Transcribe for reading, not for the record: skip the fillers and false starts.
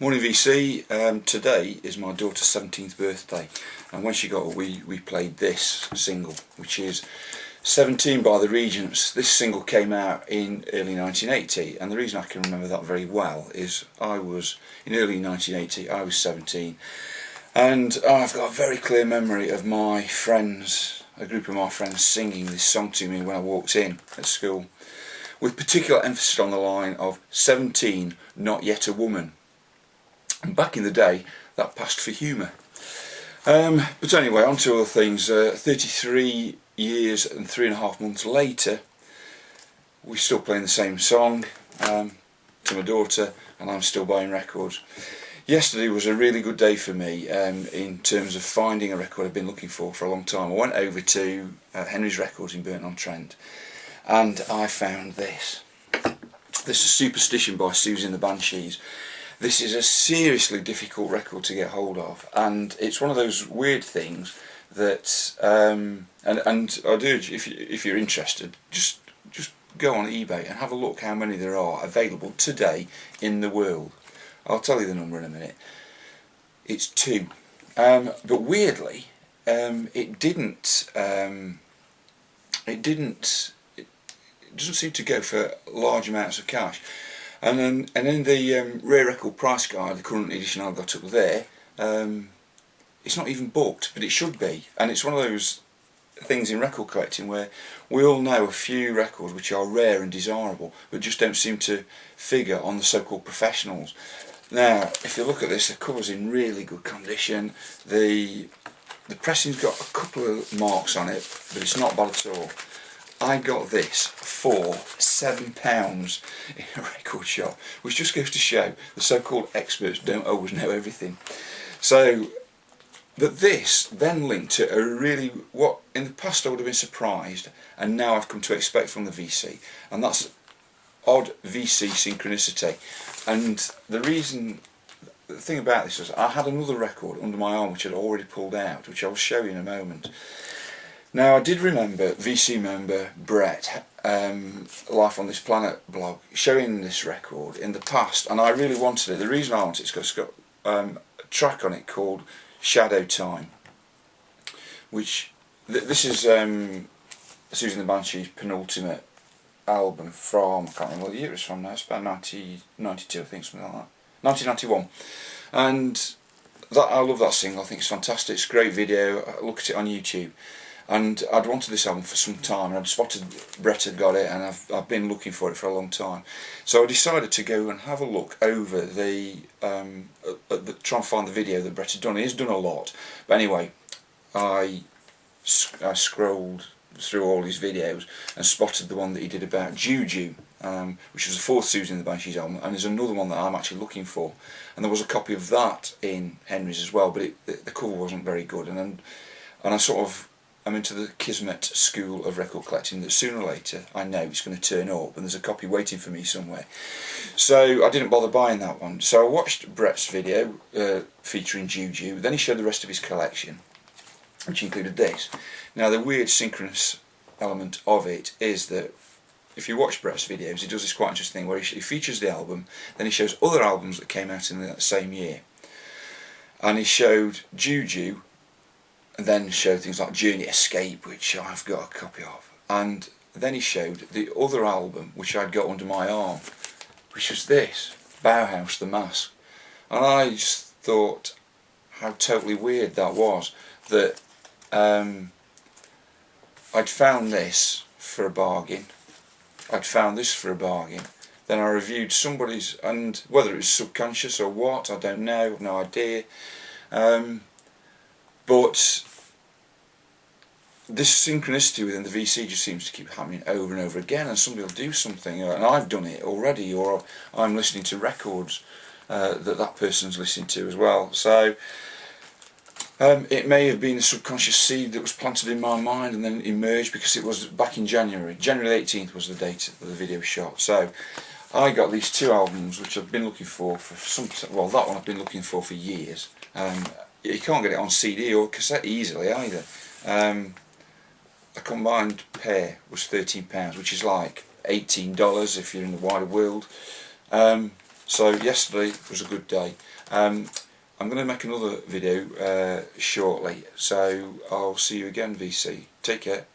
Morning VC. Today is my daughter's 17th birthday, and when she got her, we played this single, which is 17 by the Regents. This single came out in early 1980, and the reason I can remember that very well is I was in early 1980, I was 17, and I've got a very clear memory of my friends, a group of my friends, singing this song to me when I walked in at school, with particular emphasis on the line of 17, not yet a woman. And back in the day, that passed for humour. But anyway, on to other things. 33 years and 3.5 months later, we're still playing the same song to my daughter, and I'm still buying records. Yesterday was a really good day for me in terms of finding a record I've been looking for a long time. I went over to Henry's Records in Burton-on-Trent, and I found this. This is Superstition by Siouxsie the Banshees. This is a seriously difficult record to get hold of, and it's one of those weird things that, and I'd urge, if you're interested, just go on eBay and have a look how many there are available today in the world. I'll tell you the number in a minute. It's 2, but weirdly, it doesn't seem to go for large amounts of cash. And in the rare record price guide, the current edition I've got up there, it's not even booked, but it should be. And it's one of those things in record collecting where we all know a few records which are rare and desirable, but just don't seem to figure on the so-called professionals. Now, if you look at this, the cover's in really good condition. The pressing's got a couple of marks on it, but it's not bad at all. I got this for £7 in a record shop, which just goes to show the so-called experts don't always know everything. So, but this then linked to a really, what in the past I would have been surprised, and now I've come to expect from the VC, and that's odd VC Synchronicity. And the thing about this was I had another record under my arm which I'd already pulled out, which I will show you in a moment. Now, I did remember VC member Brett, Life on This Planet blog, showing this record in the past, and I really wanted it. The reason I wanted it is because it's got a track on it called Shadow Time, which, this is Siouxsie the Banshees' penultimate album from, I can't remember what year it's from now, it's about 1992, I think, something like that, 1991, and I love that single. I think it's fantastic, it's a great video. I look at it on YouTube. And I'd wanted this album for some time, and I'd spotted Brett had got it, and I've been looking for it for a long time. So I decided to go and have a look over try and find the video that Brett had done. He's done a lot, but anyway, I scrolled through all his videos and spotted the one that he did about Juju, which was the 4th Siouxsie the Banshees album, and there's another one that I'm actually looking for, and there was a copy of that in Henry's as well, but the cover wasn't very good, and I I'm into the Kismet school of record collecting, that sooner or later I know it's going to turn up and there's a copy waiting for me somewhere. So I didn't bother buying that one. So I watched Brett's video featuring Juju, then he showed the rest of his collection, which included this. Now, the weird synchronous element of it is that if you watch Brett's videos, he does this quite interesting thing where he features the album, then he shows other albums that came out in that same year. And he showed Juju, and then showed things like Journey Escape, which I've got a copy of, and then he showed the other album which I'd got under my arm, which was this, Bauhaus, The Mask. And I just thought how totally weird that was, that I'd found this for a bargain, I'd found this for a bargain, then I reviewed somebody's, and whether it was subconscious or what, I don't know, I've no idea, but this synchronicity within the VC just seems to keep happening over and over again, and somebody will do something, and I've done it already, or I'm listening to records that person's listening to as well. So it may have been a subconscious seed that was planted in my mind and then emerged, because it was back in January. January 18th was the date that the video was shot. So I got these 2 albums which I've been looking for some, well, that one I've been looking for years. You can't get it on CD or cassette easily either. A combined pair was £13, which is like $18 if you're in the wider world. So yesterday was a good day. I'm going to make another video shortly, so I'll see you again, VC. Take care.